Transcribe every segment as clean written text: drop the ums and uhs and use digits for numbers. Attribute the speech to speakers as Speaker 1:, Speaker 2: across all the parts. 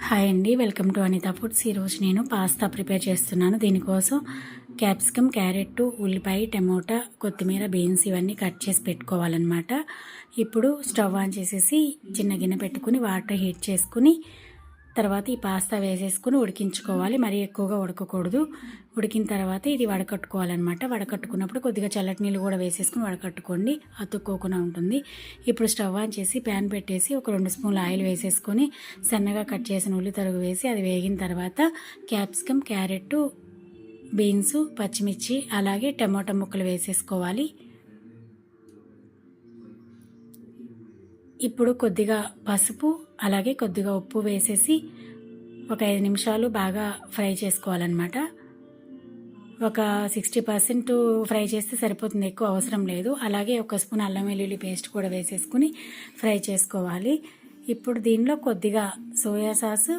Speaker 1: Hi అండి, welcome to Anita foods. ఈరోజు నేను పాస్తా ప్రిపేర్ చేస్తున్నాను. దీనికోసం క్యాప్సికమ్, క్యారెట్, ఉల్లిపాయ, టమోటా, కొత్తిమీర, బీన్స్ ఇవన్నీ కట్ చేసి పెట్టుకోవాలన్నమాట. ఇప్పుడు స్టవ్ ఆన్ చేసేసి చిన్న గిన్నె పెట్టుకుని వాటర్ హీట్ చేసుకుని తర్వాత ఈ పాస్తా వేసేసుకుని ఉడికించుకోవాలి. మరీ ఎక్కువగా ఉడకకూడదు. ఉడికిన తర్వాత ఇది వడకట్టుకోవాలన్నమాట. వడకట్టుకున్నప్పుడు కొద్దిగా చల్లటి నీళ్ళు కూడా వేసేసుకుని వడకట్టుకోండి, అతుక్కోకుండా ఉంటుంది. ఇప్పుడు స్టవ్ ఆన్ చేసి ప్యాన్ పెట్టేసి ఒక 2 స్పూన్ల ఆయిల్ వేసేసుకొని సన్నగా కట్ చేసిన ఉల్లి తరుగు వేసి అది వేగిన తర్వాత క్యాప్సికమ్, క్యారెట్, బీన్స్, పచ్చిమిర్చి అలాగే టమోటా ముక్కలు వేసేసుకోవాలి. ఇప్పుడు కొద్దిగా పసుపు అలాగే కొద్దిగా ఉప్పు వేసేసి ఒక 5 నిమిషాలు బాగా ఫ్రై చేసుకోవాలన్నమాట. ఒక 60% ఫ్రై చేస్తే సరిపోతుంది, ఎక్కువ అవసరం లేదు. అలాగే ఒక స్పూన్ అల్లం వెల్లుల్లి పేస్ట్ కూడా వేసేసుకుని ఫ్రై చేసుకోవాలి. ఇప్పుడు దీనిలో కొద్దిగా సోయా సాసు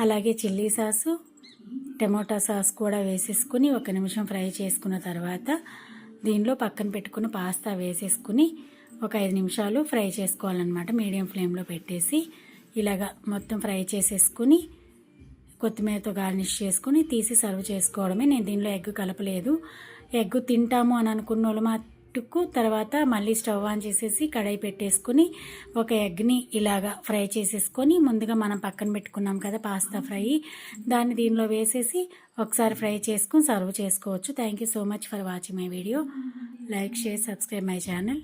Speaker 1: అలాగే చిల్లీ సాసు, టమోటా సాస్ కూడా వేసేసుకుని 1 నిమిషం ఫ్రై చేసుకున్న తర్వాత దీనిలో పక్కన పెట్టుకుని పాస్తా వేసేసుకుని ఒక 5 నిమిషాలు ఫ్రై చేసుకోవాలన్నమాట. మీడియం ఫ్లేమ్లో పెట్టేసి ఇలాగా మొత్తం ఫ్రై చేసేసుకుని కొత్తిమీరతో గార్నిష్ చేసుకుని తీసి సర్వ్ చేసుకోవడమే. నేను దీనిలో ఎగ్ కలపలేదు. ఎగ్ తింటాము అని అనుకున్న వాళ్ళు మట్టుకు తర్వాత మళ్ళీ స్టవ్ ఆన్ చేసేసి కడాయి పెట్టేసుకుని ఒక ఎగ్ని ఇలాగా ఫ్రై చేసేసుకొని ముందుగా మనం పక్కన పెట్టుకున్నాం కదా పాస్తా ఫ్రై, దాన్ని దీనిలో వేసేసి ఒకసారి ఫ్రై చేసుకుని సర్వ్ చేసుకోవచ్చు. Thank you so much for watching my video. Like, share, subscribe my channel.